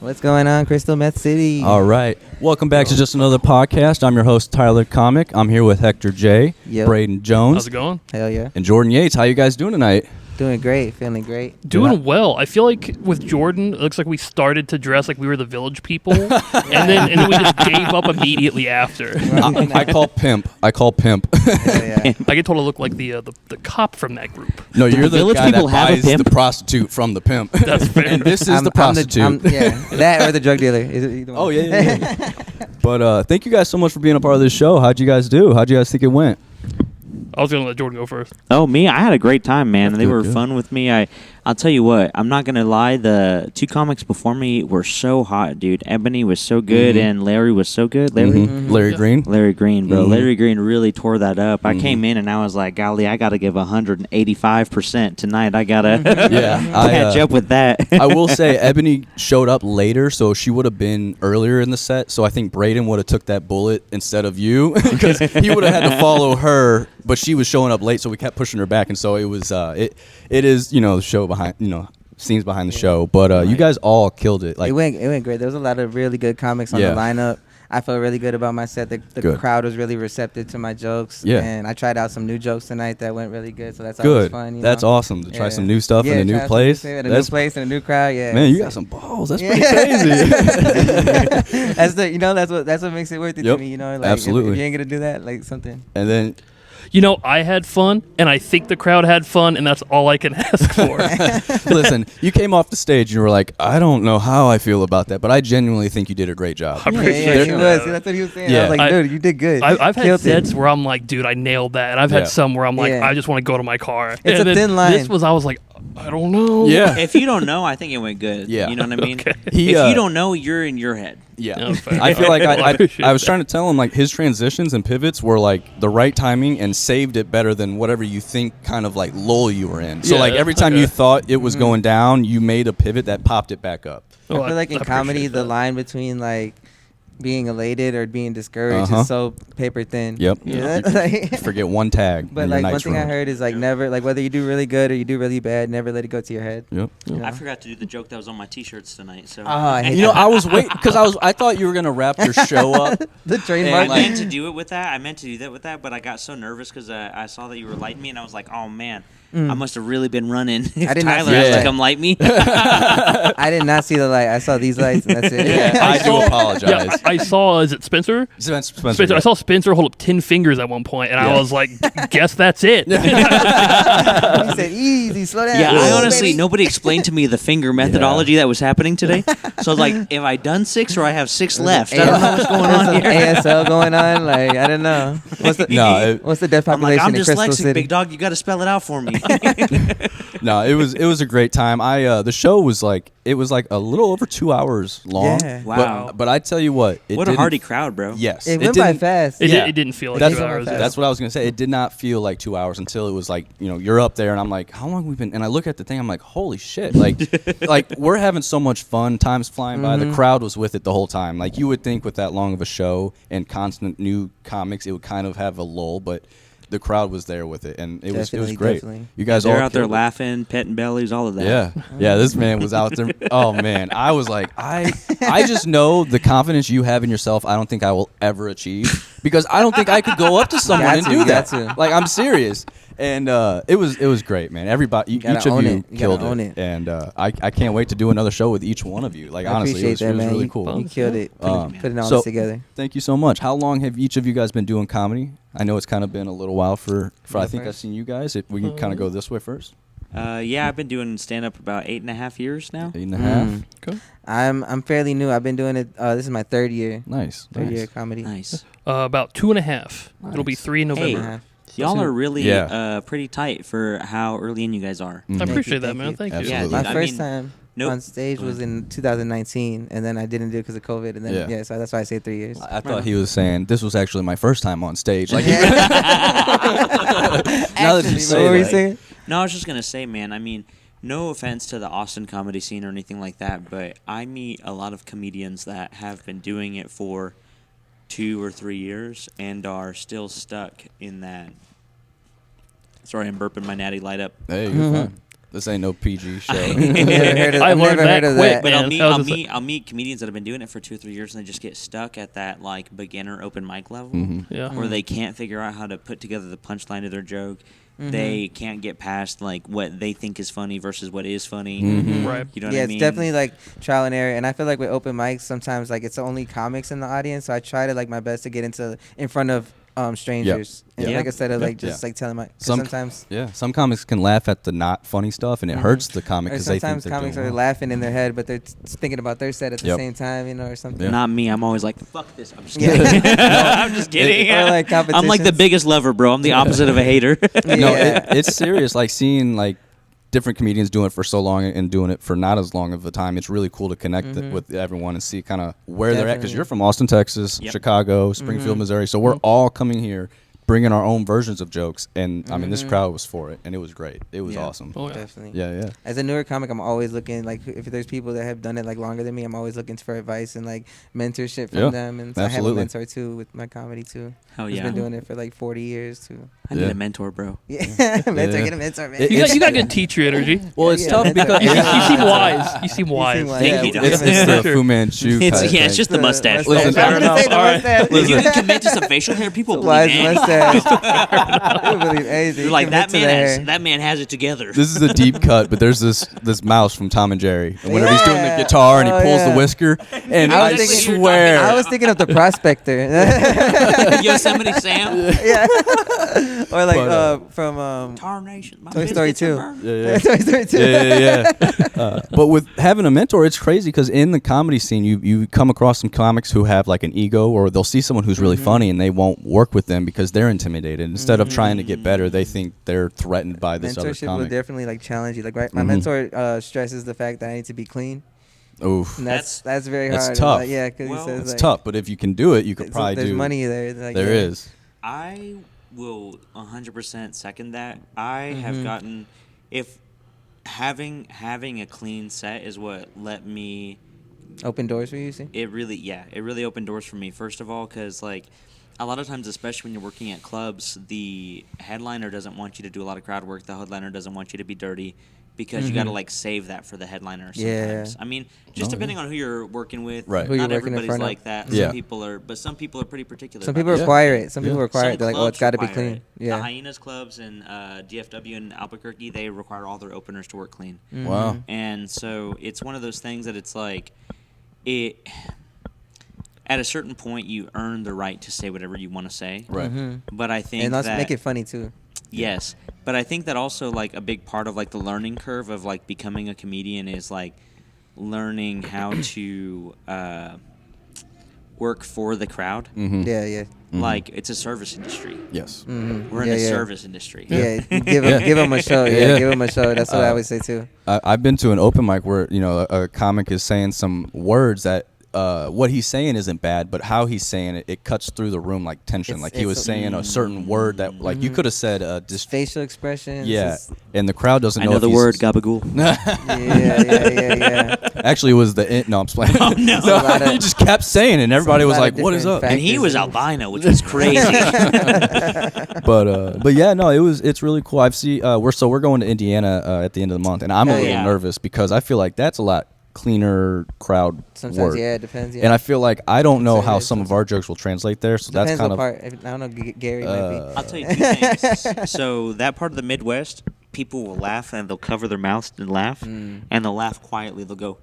What's going on, Crystal Meth City? All right. Welcome back to Just Another Podcast. I'm your host, Tyler Comic. I'm here with Hector J, Brayden Jones. How's it going? Hell yeah. And Jordon Yates. How you guys doing tonight? Doing great. Feeling great. Doing well. I feel like with Jordan, it looks like we started to dress like we were the village people, and then we just gave up immediately after. I call pimp. Yeah. I get told to look like the cop from that group. No, you're the village guy people that have a buys pimp? the prostitute from the pimp. That's fair. And this is the prostitute. That or the drug dealer. Is it either one? Oh, yeah. But thank you guys so much for being a part of this show. How'd you guys do? How'd you guys think it went? I was going to let Jordan go first. Oh, me? I had a great time, man. They were good. fun with me. I'll tell you what. I'm not going to lie. The two comics before me were so hot, dude. Ebony was so good, and Larry was so good. Larry Green? Larry Green, bro. Larry Green really tore that up. I came in, and I was like, golly, I got to give 185% tonight. I got to catch up with that. I will say Ebony showed up later, so she would have been earlier in the set. So I think Brayden would have took that bullet instead of you because he would have had to follow her, but she was showing up late, so we kept pushing her back. And so it was it is, the show behind, scenes behind the show. But you guys all killed it. Like It went great. There was a lot of really good comics on the lineup. I felt really good about my set. The crowd was really receptive to my jokes. Yeah. And I tried out some new jokes tonight that went really good. So that's good. always fun. That's awesome to try some new stuff in a new place. New place and a new crowd. Yeah. Man, you got some balls. That's pretty crazy. That's what makes it worth it to me. Like absolutely. If you ain't gonna do that, like something. And then. I had fun, and I think the crowd had fun, and that's all I can ask for. Listen, you came off the stage and you were like, I don't know how I feel about that, but I genuinely think you did a great job. I appreciate he it. was. That's what he was saying. Yeah. I was like, dude, you did good. I've had Killed sets it. where I'm like, dude, I nailed that. And I've had some where I'm like, I just want to go to my car. It's and a thin line. I was like, I don't know. Yeah. If you don't know, I think it went good. Yeah. You know what I mean? Okay. If you don't know, you're in your head. Yeah. No, fair. I feel like appreciate I was that. trying to tell him, like, his transitions and pivots were, like, the right timing and saved it better than whatever you think kind of, like, lull you were in. So, Yeah, like, every time you thought it was going down, you made a pivot that popped it back up. Oh, I feel like in comedy, the line between, like, being elated or being discouraged is so paper thin. Yep. Yeah. You forget one tag. But in your like one night's thing I room. heard is like never, like whether you do really good or you do really bad, never let it go to your head. Yep. You know? I forgot to do the joke that was on my T-shirts tonight. So I hate I was waiting because I thought you were gonna wrap your show up. the I trademark. meant to do it with that. I meant to do that with that, but I got so nervous because I saw that you were lighting me, and I was like, oh man. I must have really been running. If I did not Tyler see has that. to come light me. I did not see the light. I saw these lights and that's it. I do apologize. Yeah, I saw, is it Spencer? Spencer. I saw Spencer hold up 10 fingers at one point, and I was like, guess that's it. He said, easy, slow down. Yeah, Ooh, I honestly, baby. nobody explained to me the finger methodology that was happening today. So I was like, have I done 6 or I have 6 left? I don't know what's going There's on some here. ASL going on. Like, I don't know. What's the death I'm like, population I'm in Crystal dyslexic, City? big dog. You got to spell it out for me. No, it was a great time. The show was like a little over 2 hours long. Yeah. Wow. But I tell you what, What a hearty crowd, bro. Yes, It went by didn't- fast. It didn't feel like That's, 2 hours. that's what I was gonna say. It did not feel like 2 hours until it was like, you're up there, and I'm like, how long have we been? And I look at the thing, I'm like, holy shit! Like we're having so much fun. Time's flying by. The crowd was with it the whole time. Like you would think with that long of a show and constant new comics, it would kind of have a lull, but the crowd was there with it, and it was great. Definitely. You guys They're all out there killed it. laughing, petting bellies, all of that. Yeah. This man was out there. Oh man, I was like, I just know the confidence you have in yourself. I don't think I will ever achieve because I don't think I could go up to someone and do that. Like I'm serious. And it was great, man. Everybody, each of you killed it, and I can't wait to do another show with each one of you. Like I honestly, it appreciate was that, man. really cool. You killed it. Putting all so- this together. Thank you so much. How long have each of you guys been doing comedy? I know it's kind of been a little while for I think I've seen you guys. We can kind of go this way first. Yeah, I've been doing stand-up about 8.5 years now. 8.5. Okay. I'm fairly new. I've been doing it. This is my third year. Nice. Third year of comedy. Nice. About 2.5. It'll be 3 in November. Hey, y'all are really pretty tight for how early in you guys are. I appreciate that, man. Thank you. Absolutely. My I first mean, time nope. on stage was in 2019, and then I didn't do it because of COVID, and then so that's why I say 3 years. I thought he was saying this was actually my first time on stage. Like, Yeah. now that you What say were you that. saying? No, I was just going to say, man, I mean, no offense to the Austin comedy scene or anything like that, but I meet a lot of comedians that have been doing it for 2 or 3 years and are still stuck in that. Sorry, I'm burping my natty light up. Hey, you're fine. This ain't no PG show. I've never heard of that. But man. I'll meet comedians that have been doing it for 2 or 3 years, and they just get stuck at that like beginner open mic level, where they can't figure out how to put together the punchline of their joke. They can't get past like what they think is funny versus what is funny. Right. You know what I mean? It's definitely like trial and error. And I feel like with open mics, sometimes like it's only comics in the audience. So I try to like my best to get in front of strangers. And like I said, like just like telling my sometimes some comics can laugh at the not funny stuff, and it hurts the comic because they think sometimes they're comics doing are well. laughing in their head, but they're thinking about their set at the same time, you know, or something. Not me. I'm always like, fuck this. I'm just kidding. I'm just kidding. Or like I'm like the biggest lover, bro. I'm the opposite of a hater. No, it's serious. Like seeing like different comedians doing it for so long and doing it for not as long of a time. It's really cool to connect with everyone and see kind of where they're at. Because you're from Austin, Texas, Chicago, Springfield, Missouri. So we're all coming here, bringing our own versions of jokes, and I mean this crowd was for it, and it was great. It was awesome. Oh, yeah. Definitely. Yeah. As a newer comic, I'm always looking like if there's people that have done it like longer than me, I'm always looking for advice and like mentorship from them. And so I have a mentor too with my comedy too. Hell He's yeah. been doing it for like 40 years too. I need a mentor, bro. Get a mentor, man. You got good teacher energy. Well, it's tough because You seem wise. You seem wise. Thank you, it's the Fu Manchu. It's just the mustache. Listen, I was gonna say the mustache. If you can commit to some facial hair, people believe Wise anything. mustache. People believe anything. You're like Commit that man has it together. This is a deep cut, but there's this mouse from Tom and Jerry, and whenever he's doing the guitar and he pulls the whisker, and I I, was thinking- swear, I was thinking of the Prospector. Yosemite Sam. Yeah. Or like But, from Tar Nation. My Toy Story biscuits 2. are burned. Toy Story 2. yeah. But with having a mentor, it's crazy because in the comedy scene, you come across some comics who have like an ego, or they'll see someone who's really funny and they won't work with them because they're intimidated. Instead of trying to get better, they think they're threatened by this other Mentorship will comic. definitely like challenge you. Like my mentor stresses the fact that I need to be clean. Oof. And that's very hard. That's tough. Like, yeah, because Well, he says It's like, tough, but if you can do it, you could probably there's do. money there. Like, There is. I will 100% second that. I have gotten, if having a clean set is what let me. Open doors for you, see? It really opened doors for me. First of all, because like a lot of times, especially when you're working at clubs, the headliner doesn't want you to do a lot of crowd work. The headliner doesn't want you to be dirty, because you got to like save that for the headliner sometimes. Yeah. I mean, just depending on who you're working with. Right. Who you're Not working in everybody's front of. like that. Yeah. Some people are pretty particular. Some about people that. require it. Some people require Some it. They're like, oh, it's clubs got to be require clean. it. Yeah. The Hyenas clubs in DFW and Albuquerque, they require all their openers to work clean. Wow. And so it's one of those things that it's like, at a certain point, you earn the right to say whatever you want to say. Right. But I think And let's that make it funny too. yes, but I think that also like a big part of like the learning curve of like becoming a comedian is like learning how to work for the crowd. Yeah. Like it's a service industry. Yes. We're in a service industry. Yeah, give them a show. Yeah, give them a show. That's what I always say too. I've been to an open mic where a comic is saying some words that what he's saying isn't bad, but how he's saying it cuts through the room like tension. Like he was saying a certain word that like you could have said Facial expressions. yeah, and the crowd doesn't know. I know if the he's- word gabagool. Yeah. Actually, it was no, I'm just playing. Oh, no. He just kept saying it, and everybody was like, "What is up?" different And he was factors. albino, which was crazy. But yeah, no, it's really cool. We're going to Indiana at the end of the month, and I'm a little yeah. nervous because I feel like that's a lot cleaner crowd Sometimes, work. yeah, it depends. Yeah. And I feel like I don't know how Sometimes. some of our jokes will translate there, so Depends that's kind what of part. I don't know. Gary might be. I'll tell you 2 things. So that part of the Midwest, people will laugh and they'll cover their mouths and laugh, and they'll laugh quietly. They'll go.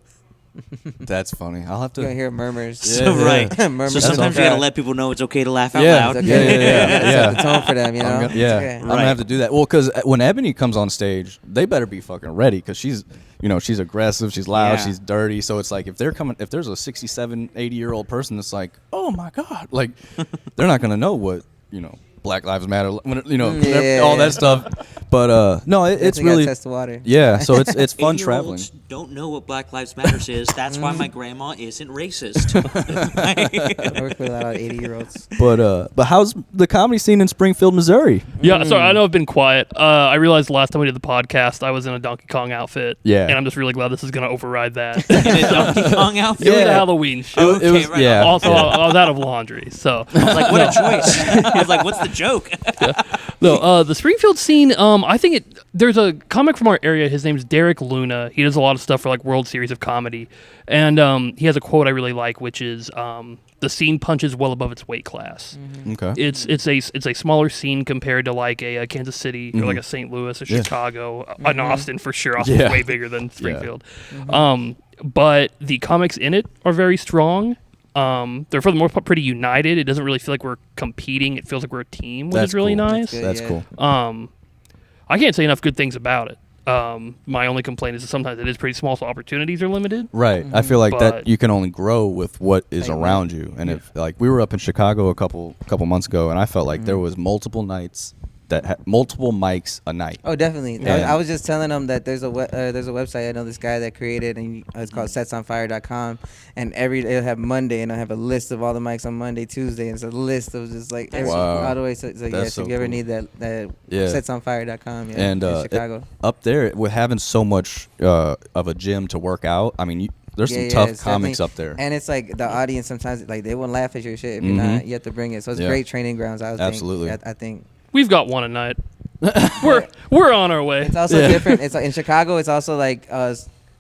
that's funny. I'll have You're gonna to. hear murmurs. Yeah. So right. Murmurs So from sometimes the you gotta crowd. let people know it's okay to laugh out Yeah. loud. It's okay. Yeah. Set the tone for them, you know. I'm It's gonna okay. I'm gonna have to do that. Well, because when Ebony comes on stage, they better be fucking ready because she's aggressive, she's loud, Yeah. she's dirty. So it's like if there's a 67, 80-year-old person that's like, oh my god, like they're not gonna know what Black Lives Matter, Yeah. all that stuff. But no, it's Definitely gotta really test the water. yeah. So it's fun 8-year-olds traveling. Don't know what Black Lives Matter is. That's why my grandma isn't racist. I work with a lot of 80-year-olds. But how's the comedy scene in Springfield, Missouri? Yeah, sorry, I know I've been quiet. I realized the last time we did the podcast, I was in a Donkey Kong outfit. Yeah. And I'm just really glad this is going to override that. In a Donkey Kong outfit. It was a Yeah. Halloween show. It was right yeah. Also, yeah. I was out of laundry, so. I was like, what a choice. I was like, what's the joke. No, the Springfield scene. I think there's a comic from our area. His name's Derek Luna. He does a lot of stuff for like World Series of Comedy, and he has a quote I really like, which is, "The scene punches well above its weight class." Okay. It's a smaller scene compared to like a Kansas City or like a St. Louis or Chicago, an Austin for sure. Austin's way bigger than Springfield. But the comics in it are very strong. They're for the most part pretty united. It doesn't really feel like we're competing. It feels like we're a team, which is really nice. That's cool. I can't say enough good things about it. My only complaint is that sometimes it is pretty small, so opportunities are limited. Right. I feel like that you can only grow with what is around you. And if like we were up in Chicago a couple months ago, and I felt like there was multiple nights that had multiple mics a night. Oh, definitely. I was just telling them that there's a website. I know this guy that created, and it's called setsonfire.com. And they'll have Monday, and I have a list of all the mics on Monday, Tuesday, and it's a list of just like all the way. So yes, if you ever need that setsonfire.com. Yeah, and in Chicago. Up there with having so much of a gym to work out. I mean, there's some tough comics up there. And it's like the audience sometimes like they won't laugh at your shit if you're not. You have to bring it. So it's great training grounds. Absolutely. I think. We've got one a night. We're on our way. It's also different. It's like in Chicago. It's also like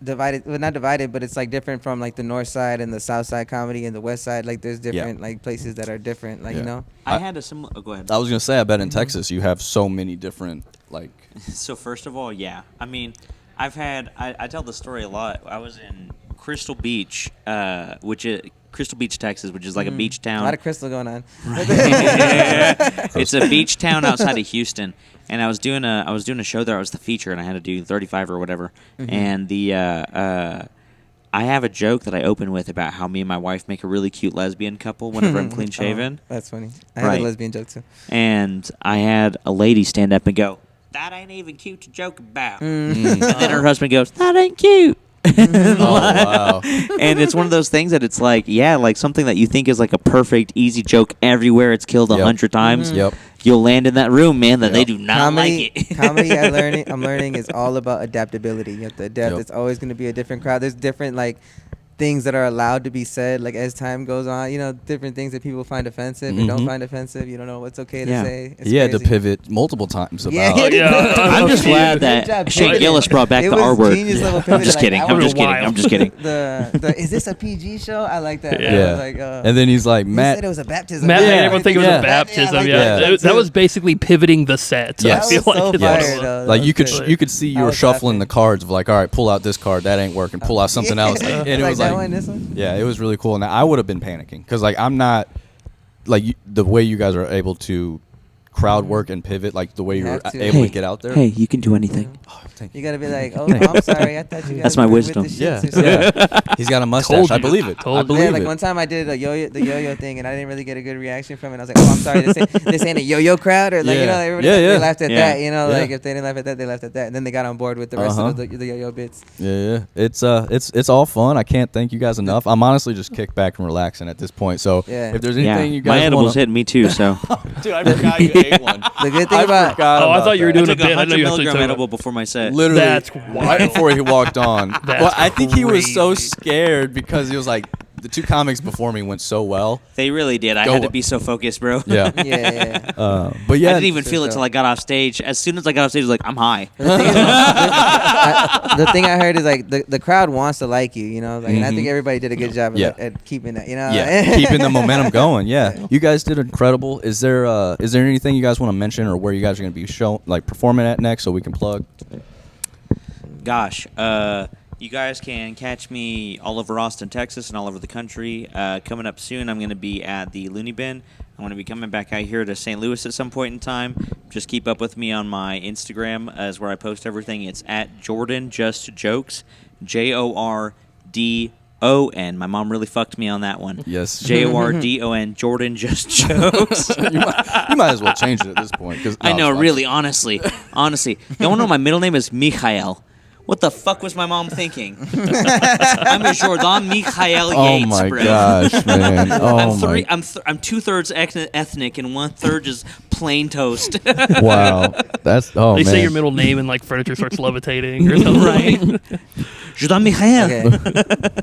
divided. Well, not divided, but it's like different from like the North Side and the South Side comedy and the West Side. Like there's different like places that are different. Like you know. I had a similar. Oh, go ahead. I was gonna say, I bet in Texas you have so many different like. So first of all, I mean, I've had. I tell the story a lot. I was in Crystal Beach, which is. Crystal Beach, Texas, which is like a beach town. A lot of crystal going on. It's a beach town outside of Houston, and I was doing a show there. I was the feature, and I had to do 35 or whatever. And I have a joke that I open with about how me and my wife make a really cute lesbian couple whenever I'm clean shaven. That's funny. I had a lesbian joke too. And I had a lady stand up and go, "That ain't even cute to joke about." And then her husband goes, "That ain't cute." Wow. And it's one of those things that it's like, like something that you think is like a perfect, easy joke everywhere. It's killed 100 times. Yep. You'll land in that room, man, that they do not like it. Comedy, I'm learning is all about adaptability. You have to adapt. It's always going to be a different crowd. There's different like things that are allowed to be said, like as time goes on, you know, different things that people find offensive and don't find offensive. You don't know what's okay to say. He had to pivot multiple times about. I'm just glad that Shane Gillis brought back the R word. I'm just kidding. I'm just kidding. The is this a PG show? I like that. Yeah. Like, and then he's like, Matt said it was a baptism. Matt made everyone think it was a baptism. That was basically pivoting the set. Yes. I feel like fire, like you could see you were shuffling the cards of like, all right, pull out this card, that ain't working. Pull out something else, and it was like this one? Yeah, it was really cool. And I would have been panicking because, like, I'm not like the way you guys are able to crowd work and pivot, like the way you're able to get out there. Hey, you can do anything. Oh, thank you gotta be like, oh, I'm sorry, I thought you guys. That's my wisdom. Yeah. He's got a mustache. I believe it. I believe like it. one time I did the yo-yo thing, and I didn't really get a good reaction from it. I was like, oh, I'm sorry, this ain't a yo-yo crowd, or like you know, everybody they laughed at that. You know, like if they didn't laugh at that, they laughed at that, and then they got on board with the rest of the yo-yo bits. Yeah. It's all fun. I can't thank you guys enough. I'm honestly just kicked back and relaxing at this point. So if there's anything you guys my edibles hitting me too. So dude, I forgot you ate one. The good thing about I thought you were doing I a took bit. I know you 100 actually milligram took edible before my set. Literally, that's right before he walked on. That's I think he was so scared because he was like, the two comics before me went so well. They really did. I had to be so focused, bro. Yeah. But yeah, I didn't even feel it till I got off stage. As soon as I got off stage, I was like, I'm high. The thing I heard is like the crowd wants to like you, you know, like, and I think everybody did a good job at keeping that, you know. Yeah, keeping the momentum going. Yeah, you guys did incredible. Is there anything you guys want to mention or where you guys are going to be performing at next, so we can plug? Gosh, you guys can catch me all over Austin, Texas, and all over the country. Coming up soon, I'm going to be at the Looney Bin. I'm going to be coming back out here to St. Louis at some point in time. Just keep up with me on my Instagram as where I post everything. It's at Jordon Just Jokes, Jordon. My mom really fucked me on that one. Yes. Jordon, Jordan Just Jokes. you might as well change it at this point. I know, really, honestly. You want to know my middle name is Michael. What the fuck was my mom thinking? I'm a Jordon Yates, oh my bro. Gosh, man. Oh I'm 2/3 ethnic and 1/3 is plain toast. Wow. They say your middle name and like furniture starts levitating or something, right? Jordon Michael. Okay.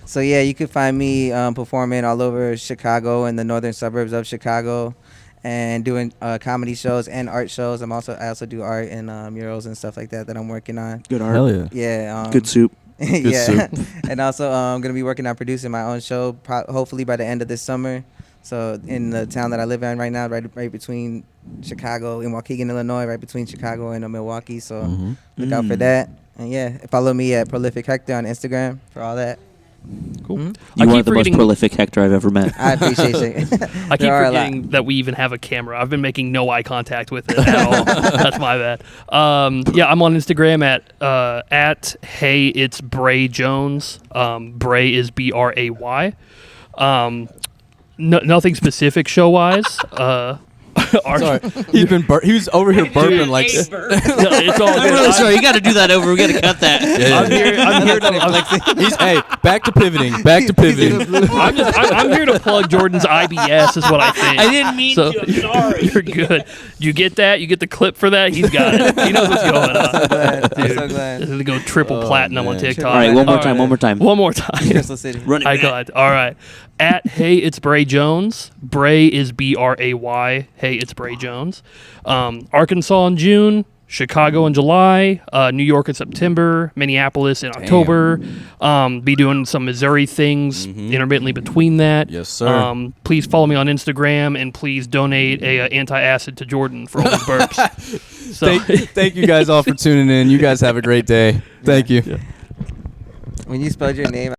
So yeah, you can find me performing all over Chicago and the northern suburbs of Chicago. and doing comedy shows and art shows. I also do art and murals and stuff like that I'm working on. Good art. Hell yeah. Yeah. Good soup. Yeah. And also I'm gonna be working on producing my own show, hopefully by the end of this summer. So in the town that I live in right now, right between Chicago in Waukegan, Illinois, right between Chicago and Milwaukee. So look out for that. And yeah, follow me at Prolific Hector on Instagram for all that. Cool. You are the most prolific Hector I've ever met. I appreciate it. I keep forgetting that we even have a camera. I've been making no eye contact with it at all. That's my bad. Yeah, I'm on Instagram at Hey It's Bray Jones. Bray is Bray. Nothing specific show wise. Sorry, he was over here burping like. It's all I'm really sorry. You got to do that over. We got to cut that. Hey, back to pivoting. I'm here to plug Jordan's IBS, is what I think. I didn't mean to. I'm sorry. You're good. You get that? You get the clip for that? He's got it. He knows what's going on. I'm so glad. This is to go triple platinum on TikTok. All right, one more time. One more time. Crystal City. Run it I back. got it. All right. At Hey It's Bray Jones. Bray is Bray. Hey It's Bray Jones. Arkansas in June. Chicago in July, New York in September, Minneapolis in October. Be doing some Missouri things intermittently between that. Yes, sir. Please follow me on Instagram, and please donate a anti-acid to Jordan for all his burps. So Thank you guys all for tuning in. You guys have a great day. Thank you. When you spelled your name